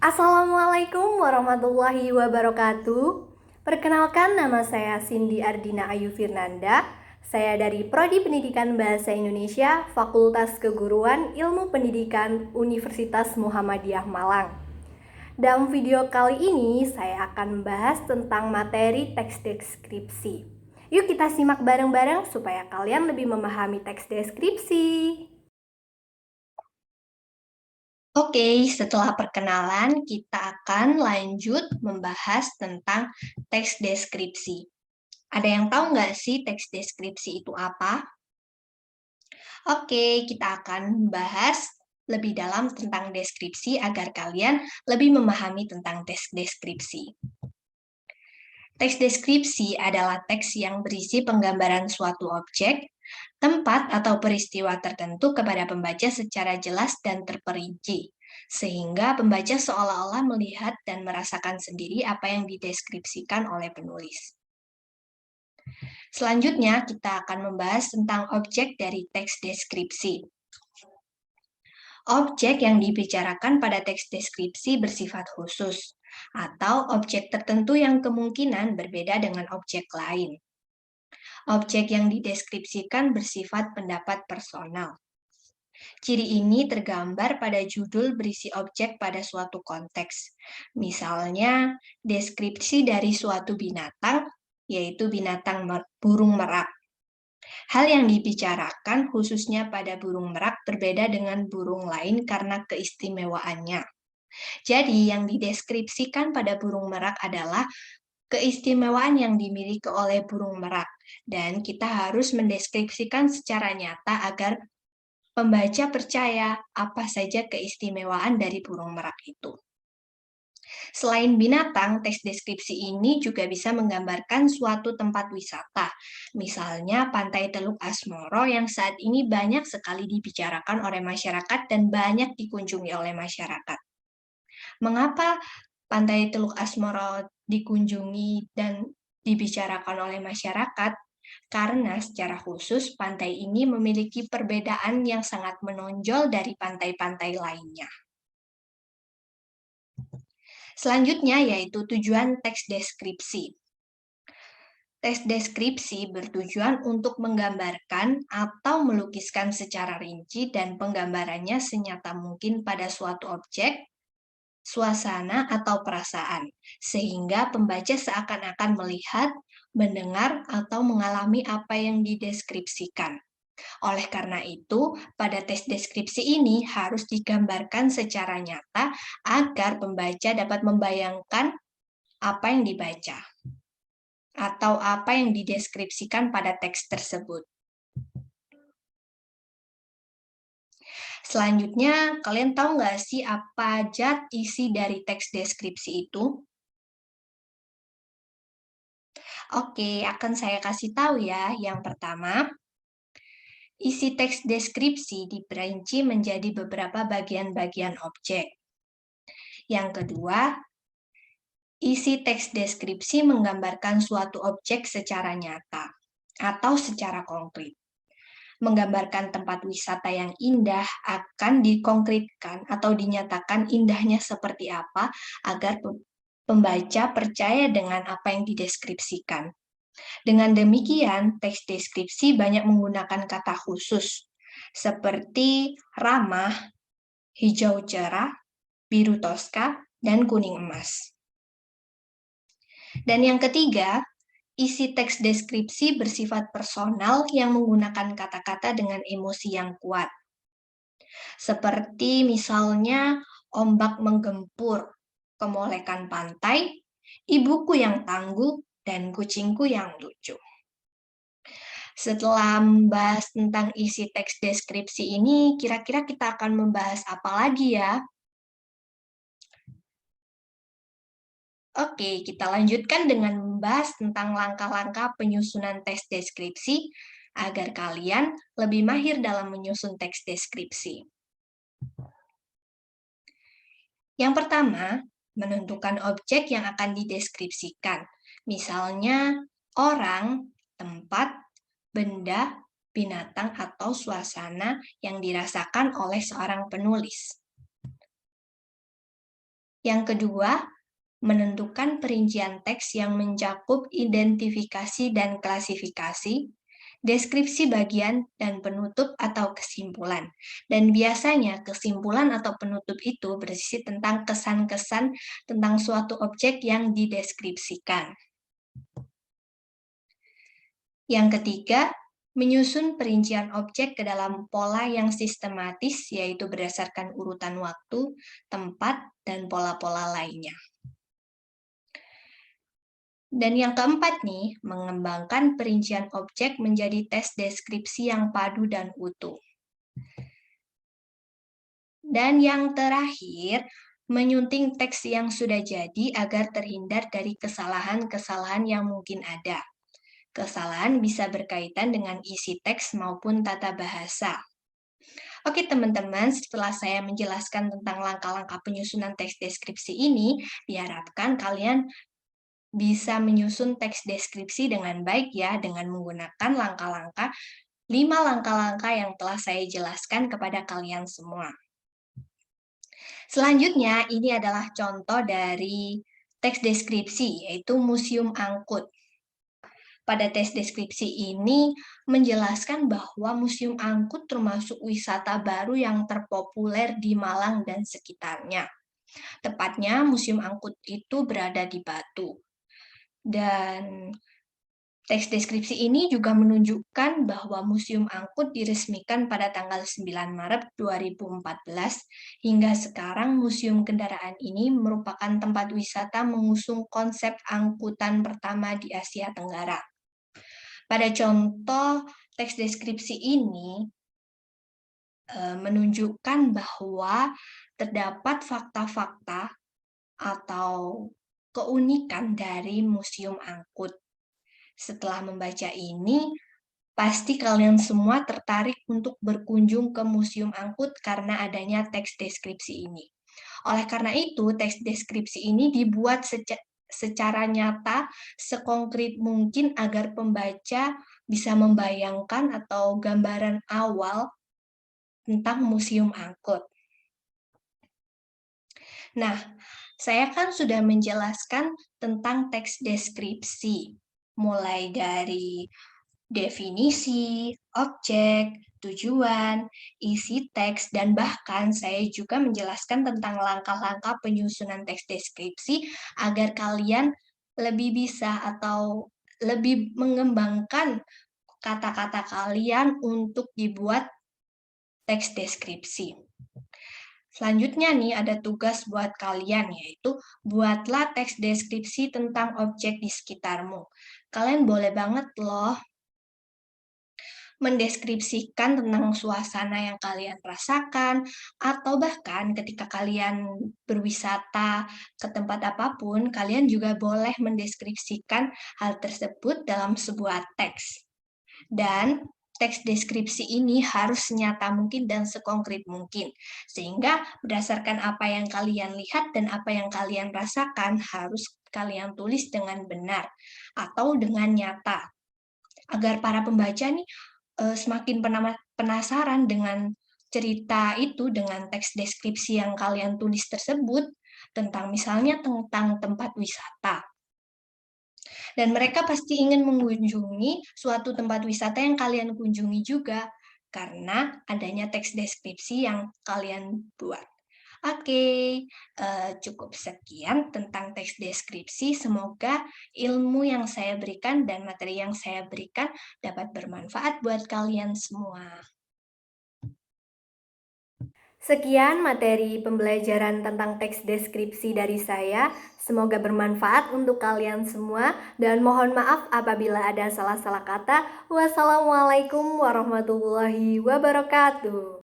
Assalamualaikum warahmatullahi wabarakatuh. Perkenalkan, nama saya Cindy Ardina Ayu Firnanda. Saya dari Prodi Pendidikan Bahasa Indonesia, Fakultas Keguruan Ilmu Pendidikan Universitas Muhammadiyah Malang. Dalam video kali ini, saya akan membahas tentang materi teks deskripsi. Yuk kita simak bareng-bareng supaya kalian lebih memahami teks deskripsi. Oke, setelah perkenalan, kita akan lanjut membahas tentang teks deskripsi. Ada yang tahu nggak sih teks deskripsi itu apa? Oke, kita akan bahas lebih dalam tentang deskripsi agar kalian lebih memahami tentang teks deskripsi. Teks deskripsi adalah teks yang berisi penggambaran suatu objek, tempat atau peristiwa tertentu kepada pembaca secara jelas dan terperinci, sehingga pembaca seolah-olah melihat dan merasakan sendiri apa yang dideskripsikan oleh penulis. Selanjutnya, kita akan membahas tentang objek dari teks deskripsi. Objek yang dibicarakan pada teks deskripsi bersifat khusus, atau objek tertentu yang kemungkinan berbeda dengan objek lain. Objek yang dideskripsikan bersifat pendapat personal. Ciri ini tergambar pada judul berisi objek pada suatu konteks. Misalnya, deskripsi dari suatu binatang, yaitu binatang burung merak. Hal yang dibicarakan khususnya pada burung merak berbeda dengan burung lain karena keistimewaannya. Jadi, yang dideskripsikan pada burung merak adalah keistimewaan yang dimiliki oleh burung merak, dan kita harus mendeskripsikan secara nyata agar pembaca percaya apa saja keistimewaan dari burung merak itu. Selain binatang, teks deskripsi ini juga bisa menggambarkan suatu tempat wisata. Misalnya Pantai Teluk Asmoro yang saat ini banyak sekali dibicarakan oleh masyarakat dan banyak dikunjungi oleh masyarakat. Mengapa Pantai Teluk Asmoro dikunjungi dan dibicarakan oleh masyarakat? Karena secara khusus pantai ini memiliki perbedaan yang sangat menonjol dari pantai-pantai lainnya. Selanjutnya yaitu tujuan teks deskripsi. Teks deskripsi bertujuan untuk menggambarkan atau melukiskan secara rinci dan penggambarannya senyata mungkin pada suatu objek, suasana, atau perasaan, sehingga pembaca seakan-akan melihat, mendengar, atau mengalami apa yang dideskripsikan. Oleh karena itu, pada teks deskripsi ini harus digambarkan secara nyata agar pembaca dapat membayangkan apa yang dibaca atau apa yang dideskripsikan pada teks tersebut. Selanjutnya, kalian tahu nggak sih apa aja isi dari teks deskripsi itu? Oke, akan saya kasih tahu ya. Yang pertama, isi teks deskripsi diperinci menjadi beberapa bagian-bagian objek. Yang kedua, isi teks deskripsi menggambarkan suatu objek secara nyata atau secara konkret. Menggambarkan tempat wisata yang indah akan dikonkretkan atau dinyatakan indahnya seperti apa agar pembaca percaya dengan apa yang dideskripsikan. Dengan demikian, teks deskripsi banyak menggunakan kata khusus seperti ramah, hijau cerah, biru toska, dan kuning emas. Dan yang ketiga, isi teks deskripsi bersifat personal yang menggunakan kata-kata dengan emosi yang kuat. Seperti misalnya ombak menggempur, kemolekan pantai, ibuku yang tangguh, dan kucingku yang lucu. Setelah membahas tentang isi teks deskripsi ini, kira-kira kita akan membahas apa lagi ya? Oke, kita lanjutkan dengan membahas tentang langkah-langkah penyusunan teks deskripsi agar kalian lebih mahir dalam menyusun teks deskripsi. Yang pertama, menentukan objek yang akan dideskripsikan. Misalnya, orang, tempat, benda, binatang, atau suasana yang dirasakan oleh seorang penulis. Yang kedua, menentukan perincian teks yang mencakup identifikasi dan klasifikasi, deskripsi bagian, dan penutup atau kesimpulan. Dan biasanya kesimpulan atau penutup itu berisi tentang kesan-kesan tentang suatu objek yang dideskripsikan. Yang ketiga, menyusun perincian objek ke dalam pola yang sistematis, yaitu berdasarkan urutan waktu, tempat, dan pola-pola lainnya. Dan yang keempat nih, mengembangkan perincian objek menjadi tes deskripsi yang padu dan utuh. Dan yang terakhir, menyunting teks yang sudah jadi agar terhindar dari kesalahan-kesalahan yang mungkin ada. Kesalahan bisa berkaitan dengan isi teks maupun tata bahasa. Oke teman-teman, setelah saya menjelaskan tentang langkah-langkah penyusunan teks deskripsi ini, diharapkan kalian bisa menyusun teks deskripsi dengan baik ya, dengan menggunakan langkah-langkah 5 langkah-langkah yang telah saya jelaskan kepada kalian semua. Selanjutnya, ini adalah contoh dari teks deskripsi, yaitu Museum Angkut. Pada tes deskripsi ini menjelaskan bahwa Museum Angkut termasuk wisata baru yang terpopuler di Malang dan sekitarnya. Tepatnya, Museum Angkut itu berada di Batu. Dan teks deskripsi ini juga menunjukkan bahwa Museum Angkut diresmikan pada tanggal 9 Maret 2014. Hingga sekarang Museum Kendaraan ini merupakan tempat wisata mengusung konsep angkutan pertama di Asia Tenggara. Pada contoh teks deskripsi ini menunjukkan bahwa terdapat fakta-fakta atau keunikan dari Museum Angkut. Setelah membaca ini, pasti kalian semua tertarik untuk berkunjung ke Museum Angkut karena adanya teks deskripsi ini. Oleh karena itu, teks deskripsi ini dibuat secara nyata, sekonkret mungkin agar pembaca bisa membayangkan atau gambaran awal tentang Museum Angkut. Nah, saya kan sudah menjelaskan tentang teks deskripsi, mulai dari definisi, objek, tujuan, isi teks, dan bahkan saya juga menjelaskan tentang langkah-langkah penyusunan teks deskripsi agar kalian lebih bisa atau lebih mengembangkan kata-kata kalian untuk dibuat teks deskripsi. Selanjutnya nih ada tugas buat kalian, yaitu buatlah teks deskripsi tentang objek di sekitarmu. Kalian boleh banget loh mendeskripsikan tentang suasana yang kalian rasakan, atau bahkan ketika kalian berwisata ke tempat apapun, kalian juga boleh mendeskripsikan hal tersebut dalam sebuah teks. Dan teks deskripsi ini harus senyata mungkin dan sekonkret mungkin, sehingga berdasarkan apa yang kalian lihat dan apa yang kalian rasakan harus kalian tulis dengan benar atau dengan nyata, agar para pembaca nih semakin penasaran dengan cerita itu, dengan teks deskripsi yang kalian tulis tersebut, tentang misalnya tentang tempat wisata. Dan mereka pasti ingin mengunjungi suatu tempat wisata yang kalian kunjungi juga, karena adanya teks deskripsi yang kalian buat. Oke, cukup sekian tentang teks deskripsi. Semoga ilmu yang saya berikan dan materi yang saya berikan dapat bermanfaat buat kalian semua. Sekian materi pembelajaran tentang teks deskripsi dari saya. Semoga bermanfaat untuk kalian semua dan mohon maaf apabila ada salah-salah kata. Wassalamualaikum warahmatullahi wabarakatuh.